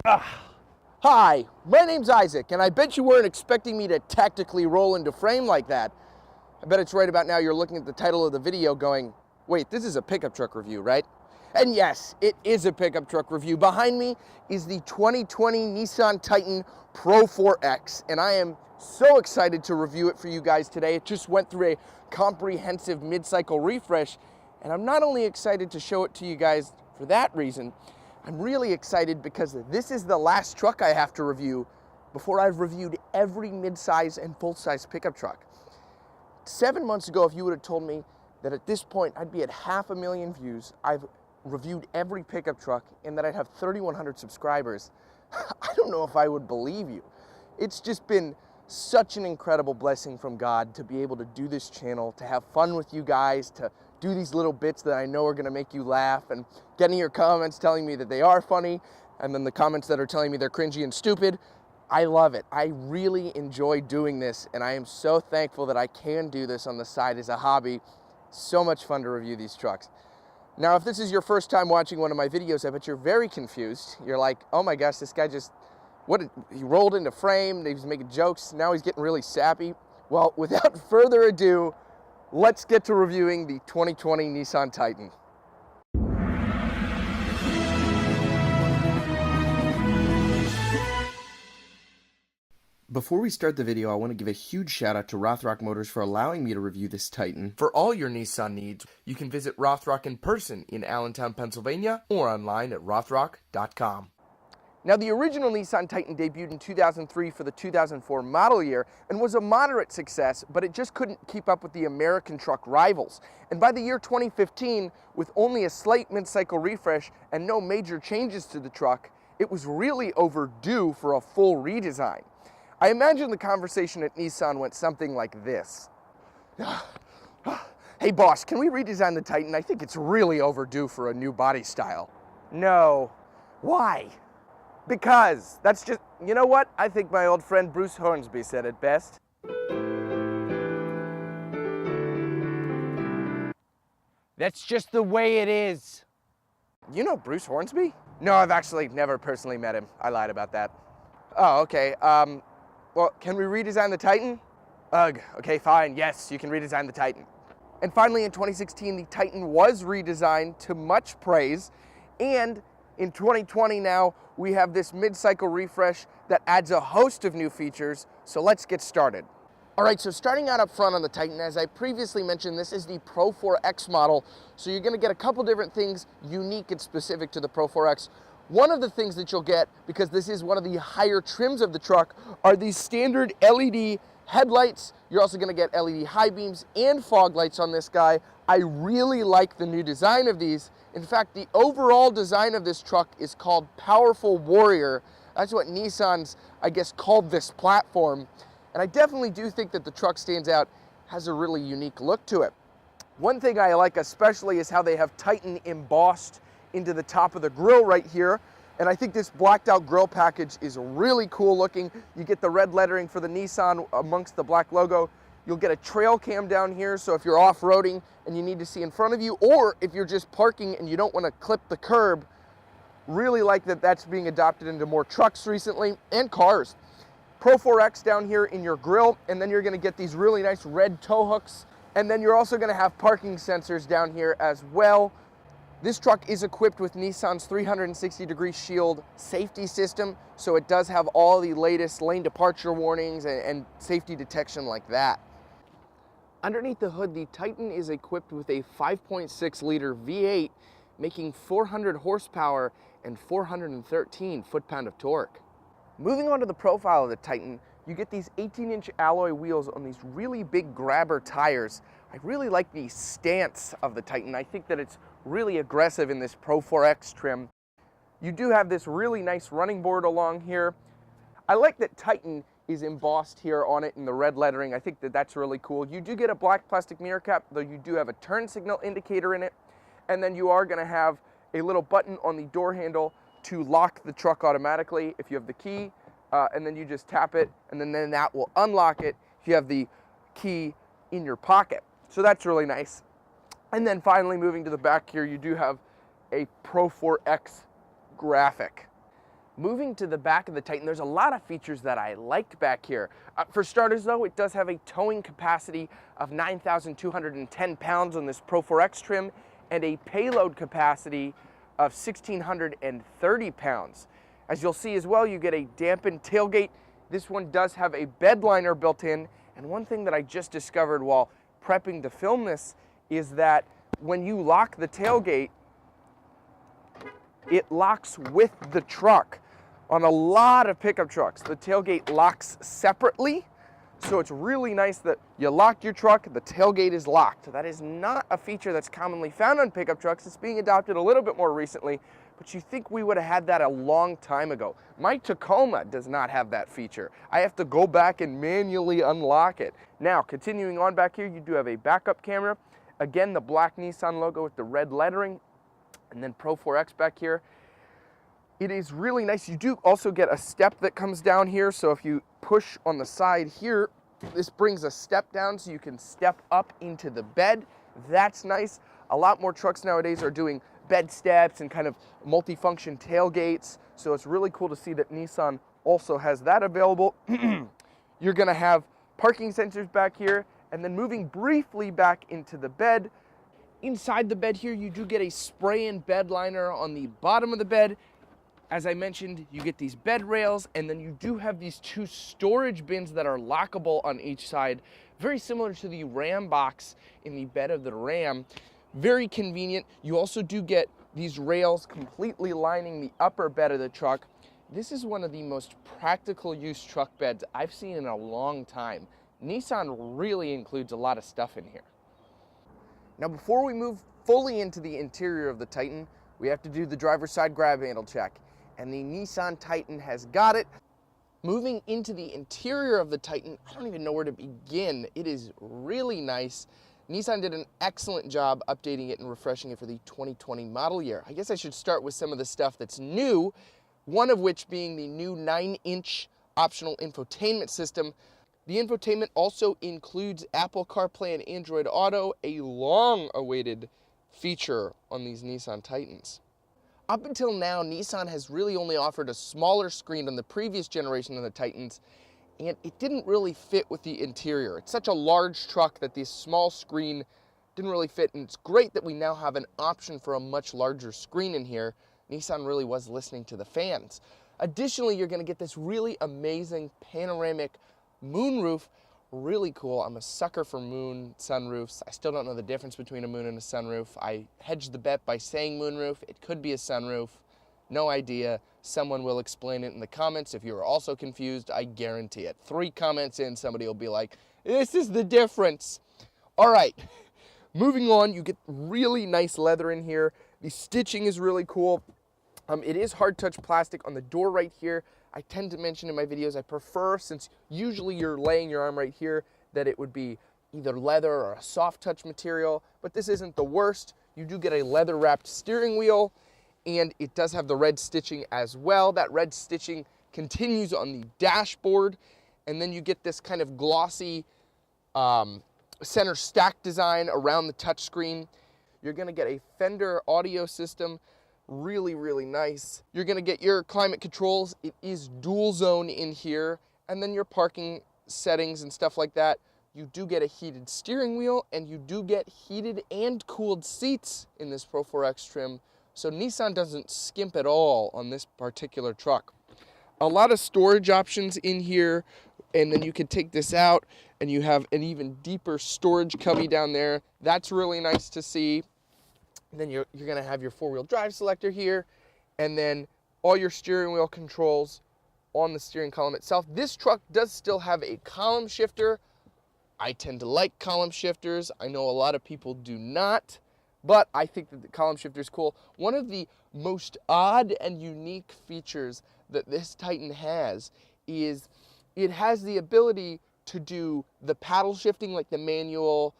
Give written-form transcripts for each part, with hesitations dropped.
Hi, my name's Isaac, and I bet you weren't expecting me to tactically roll into frame like that. I bet it's right about now you're looking at the title of the video going, wait, this is a pickup truck review, right? And yes, it is a pickup truck review. Behind me is the 2020 Nissan Titan Pro4X, and I am so excited to review it for you guys today. It just went through a comprehensive mid-cycle refresh, and I'm not only excited to show it to you guys for that reason, I'm really excited because this is the last truck I have to review before I've reviewed every mid-size and full-size pickup truck. 7 months ago, if you would have told me that at this point I'd be at 500,000 views, I've reviewed every pickup truck, and that I'd have 3,100 subscribers, I don't know if I would believe you. It's just been such an incredible blessing from God to be able to do this channel, to have fun with you guys, to do these little bits that I know are going to make you laugh, and getting your comments telling me that they are funny, and then the comments that are telling me they're cringy and stupid. I love it. I really enjoy doing this, and I am so thankful that I can do this on the side as a hobby. So much fun to review these trucks. Now, if this is your first time watching one of my videos, I bet you're very confused. You're like, oh my gosh, this guy just, he rolled into frame, he was making jokes, now he's getting really sappy. Well, without further ado, let's get to reviewing the 2020 Nissan Titan. Before we start the video, I want to give a huge shout out to Rothrock Motors for allowing me to review this Titan. For all your Nissan needs, you can visit Rothrock in person in Allentown, Pennsylvania, or online at rothrock.com. Now, the original Nissan Titan debuted in 2003 for the 2004 model year and was a moderate success, but it just couldn't keep up with the American truck rivals. And by the year 2015, with only a slight mid-cycle refresh and no major changes to the truck, it was really overdue for a full redesign. I imagine the conversation at Nissan went something like this. Hey boss, can we redesign the Titan? I think it's really overdue for a new body style. No. Why? Because. That's just, you know what? I think my old friend Bruce Hornsby said it best. That's just the way it is. You know Bruce Hornsby? No, I've actually never personally met him. I lied about that. Oh, okay. Well, can we redesign the Titan? Ugh, okay, fine, yes, you can redesign the Titan. And finally, in 2016, the Titan was redesigned to much praise, and in 2020 now, we have this mid-cycle refresh that adds a host of new features, so let's get started. All right, so starting out up front on the Titan, as I previously mentioned, this is the Pro4X model, so you're gonna get a couple different things unique and specific to the Pro4X. One of the things that you'll get, because this is one of the higher trims of the truck, are these standard LED headlights. You're also going to get LED high beams and fog lights on this guy. I really like the new design of these. In fact, the overall design of this truck is called Powerful Warrior. That's what Nissan's, I guess, called this platform. And I definitely do think that the truck stands out, has a really unique look to it. One thing I like especially is how they have Titan embossed into the top of the grille right here, and I think this blacked out grille package is really cool looking. You get the red lettering for the Nissan amongst the black logo. You'll get a trail cam down here, so if you're off-roading and you need to see in front of you, or if you're just parking and you don't want to clip the curb, really like that that's being adopted into more trucks recently, and cars. Pro4X down here in your grille, and then you're going to get these really nice red tow hooks, and then you're also going to have parking sensors down here as well. This truck is equipped with Nissan's 360-degree shield safety system, so it does have all the latest lane departure warnings and safety detection like that. Underneath the hood, the Titan is equipped with a 5.6-liter V8, making 400 horsepower and 413 foot-pound of torque. Moving on to the profile of the Titan, you get these 18-inch alloy wheels on these really big grabber tires. I really like the stance of the Titan. I think that it's really aggressive in this Pro4X trim. You do have this really nice running board along here. I like that Titan is embossed here on it in the red lettering. I think that that's really cool. You do get a black plastic mirror cap, though you do have a turn signal indicator in it. And then you are going to have a little button on the door handle to lock the truck automatically if you have the key. And then you just tap it, and then that will unlock it if you have the key in your pocket. So that's really nice. And then finally, moving to the back here, you do have a Pro4X graphic. Moving to the back of the Titan, there's a lot of features that I like back here. For starters though, it does have a towing capacity of 9,210 pounds on this Pro4X trim and a payload capacity of 1,630 pounds. As you'll see as well, you get a dampened tailgate. This one does have a bed liner built in, and one thing that I just discovered while prepping to film this is that when you lock the tailgate, it locks with the truck. On a lot of pickup trucks, the tailgate locks separately, so it's really nice that you lock your truck, the tailgate is locked. That is not a feature that's commonly found on pickup trucks. It's being adopted a little bit more recently, but you think we would have had that a long time ago. My Tacoma does not have that feature. I have to go back and manually unlock it. Now, continuing on back here, you do have a backup camera. Again, the black Nissan logo with the red lettering, and then Pro4X back here. It is really nice. You do also get a step that comes down here, so if you push on the side here, this brings a step down so you can step up into the bed. That's nice. A lot more trucks nowadays are doing bed steps and kind of multifunction tailgates, so it's really cool to see that Nissan also has that available. You're gonna have parking sensors back here, and then moving briefly back into the bed. Inside the bed here, you do get a spray-in bed liner on the bottom of the bed. As I mentioned, you get these bed rails, and then you do have these two storage bins that are lockable on each side, very similar to the Ram box in the bed of the Ram. Very convenient. You also do get these rails completely lining the upper bed of the truck. This is one of the most practical use truck beds I've seen in a long time. Nissan really includes a lot of stuff in here. Now, before we move fully into the interior of the Titan, we have to do the driver's side grab handle check, and the Nissan Titan has got it. Moving into the interior of the Titan, I don't even know where to begin. It is really nice. Nissan did an excellent job updating it and refreshing it for the 2020 model year. I guess I should start with some of the stuff that's new, one of which being the new 9-inch optional infotainment system. The infotainment also includes Apple CarPlay and Android Auto, a long-awaited feature on these Nissan Titans. Up until now, Nissan has really only offered a smaller screen on the previous generation of the Titans, and it didn't really fit with the interior. It's such a large truck that this small screen didn't really fit, and it's great that we now have an option for a much larger screen in here. Nissan really was listening to the fans. Additionally, you're going to get this really amazing panoramic moonroof. Really cool. I'm a sucker for moon sunroofs. I still don't know the difference between a moon and a sunroof. I hedged the bet by saying moonroof. It could be a sunroof. No idea. Someone will explain it in the comments. If you're also confused, I guarantee it. 3 comments in, somebody will be like, this is the difference. All right, moving on, you get really nice leather in here. The stitching is really cool. It is hard touch plastic on the door right here. I tend to mention in my videos, I prefer, since usually you're laying your arm right here, that it would be either leather or a soft touch material, but this isn't the worst. You do get a leather wrapped steering wheel, and it does have the red stitching as well. That red stitching continues on the dashboard, and then you get this kind of glossy center stack design around the touchscreen. You're gonna get a Fender audio system, really, really nice. You're gonna get your climate controls. It is dual zone in here, and then your parking settings and stuff like that. You do get a heated steering wheel, and you do get heated and cooled seats in this Pro4X trim. So Nissan doesn't skimp at all on this particular truck. A lot of storage options in here, and then you can take this out and you have an even deeper storage cubby down there. That's really nice to see. And then you're gonna have your 4-wheel drive selector here, and then all your steering wheel controls on the steering column itself. This truck does still have a column shifter. I tend to like column shifters. I know a lot of people do not, but I think that the column shifter is cool. One of the most odd and unique features that this Titan has is it has the ability to do the paddle shifting, like the manual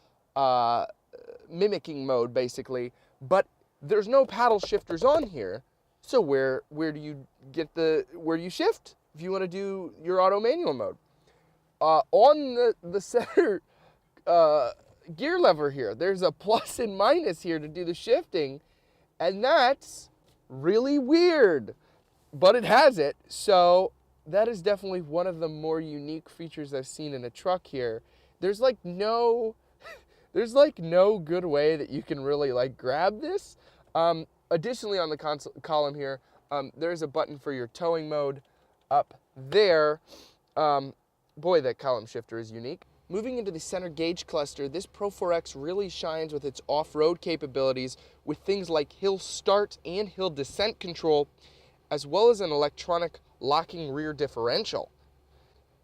mimicking mode, basically. But there's no paddle shifters on here, so where do you shift if you want to do your auto manual mode? On the center gear lever here, there's a plus and minus here to do the shifting, and that's really weird. but it has it. So that is definitely one of the more unique features I've seen in a truck here. There's like no good way that you can really like grab this. Additionally, on the column here, there's a button for your towing mode up there. Boy, that column shifter is unique. Moving into the center gauge cluster, this Pro4X really shines with its off-road capabilities with things like hill start and hill descent control, as well as an electronic locking rear differential.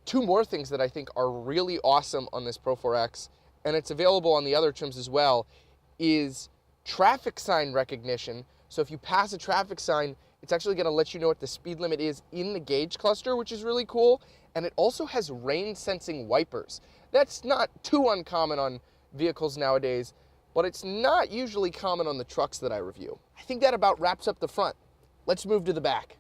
Two more things that I think are really awesome on this Pro4X, and it's available on the other trims as well, is traffic sign recognition. So if you pass a traffic sign, it's actually going to let you know what the speed limit is in the gauge cluster, which is really cool. And it also has rain sensing wipers. That's not too uncommon on vehicles nowadays, but it's not usually common on the trucks that I review. I think that about wraps up the front. Let's move to the back.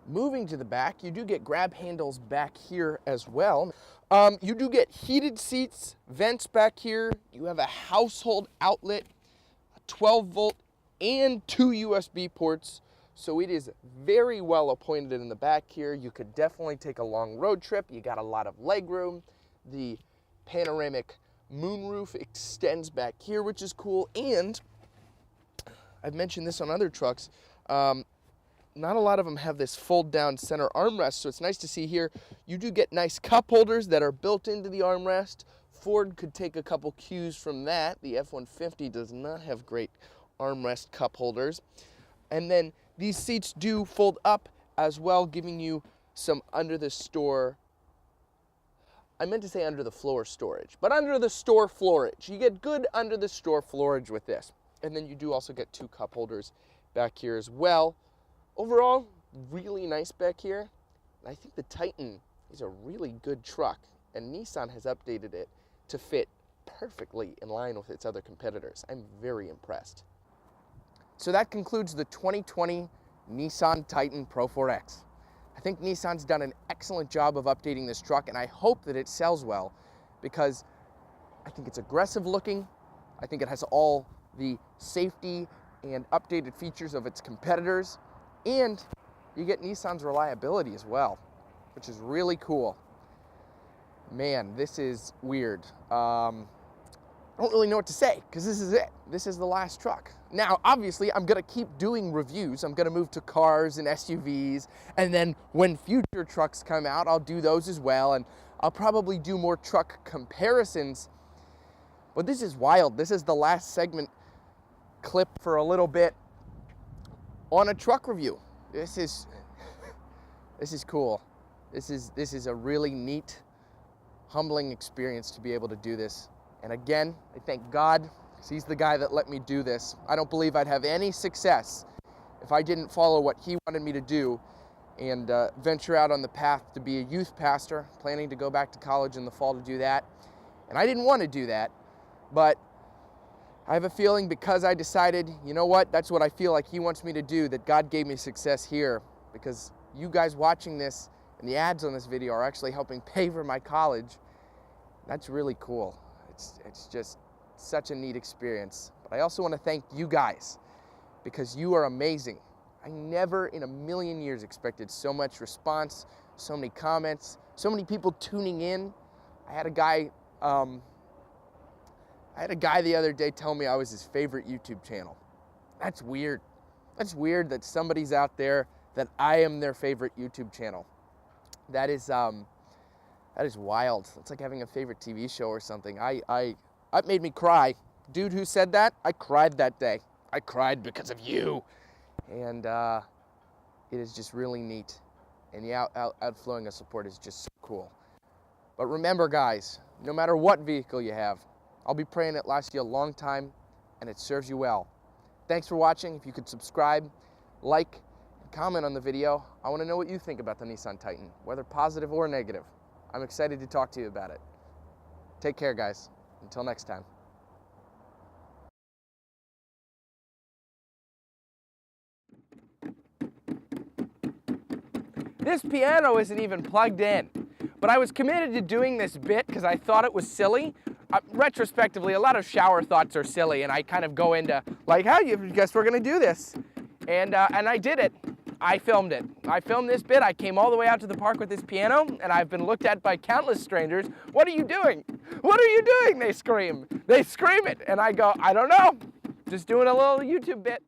Moving to the back, you do get grab handles back here as well. You do get heated seats, vents back here. You have a household outlet, a 12-volt, and 2 USB ports. So it is very well appointed in the back here. You could definitely take a long road trip. You got a lot of leg room. The panoramic moonroof extends back here, which is cool. And I've mentioned this on other trucks. Not a lot of them have this fold down center armrest, so it's nice to see here. You do get nice cup holders that are built into the armrest. Ford could take a couple cues from that. The F-150 does not have great armrest cup holders. And then these seats do fold up as well, giving you some under the store, I meant to say under the floor storage, but under the store floorage. You get good under the store floorage with this. And then you do also get 2 cup holders back here as well. Overall, really nice back here. I think the Titan is a really good truck, and Nissan has updated it to fit perfectly in line with its other competitors. I'm very impressed. So that concludes the 2020 Nissan Titan Pro4X. I think Nissan's done an excellent job of updating this truck, and I hope that it sells well because I think it's aggressive looking. I think it has all the safety and updated features of its competitors. And you get Nissan's reliability as well, which is really cool. Man, this is weird. I don't really know what to say because this is it. This is the last truck. Now, obviously, I'm gonna keep doing reviews. I'm gonna move to cars and SUVs, and then when future trucks come out, I'll do those as well, and I'll probably do more truck comparisons. But this is wild. This is the last segment clip for a little bit on a truck review. This is cool. This is a really neat, humbling experience to be able to do this. And again, I thank God, because He's the guy that let me do this. I don't believe I'd have any success if I didn't follow what He wanted me to do and venture out on the path to be a youth pastor, planning to go back to college in the fall to do that. And I didn't want to do that, but I have a feeling because I decided, you know what, that's what I feel like He wants me to do, that God gave me success here, because you guys watching this and the ads on this video are actually helping pay for my college. That's really cool. It's just such a neat experience. But I also want to thank you guys because you are amazing. I never in a million years expected so much response, so many comments, so many people tuning in. I had a guy the other day tell me I was his favorite YouTube channel. That's weird. That's weird that somebody's out there that I am their favorite YouTube channel. That is wild. It's like having a favorite TV show or something. That made me cry. Dude who said that, I cried that day. I cried because of you. And it is just really neat. And the outflowing of support is just so cool. But remember, guys, no matter what vehicle you have, I'll be praying it lasts you a long time and it serves you well. Thanks for watching. If you could subscribe, like, and comment on the video. I want to know what you think about the Nissan Titan, whether positive or negative. I'm excited to talk to you about it. Take care, guys. Until next time. This piano isn't even plugged in, but I was committed to doing this bit because I thought it was silly. Retrospectively, a lot of shower thoughts are silly, and I kind of go into like, how you guess we're gonna do this? And I did it. I filmed it. I filmed this bit. I came all the way out to the park with this piano, and I've been looked at by countless strangers. What are you doing? What are you doing? They scream. They scream it. And I go, I don't know. Just doing a little YouTube bit.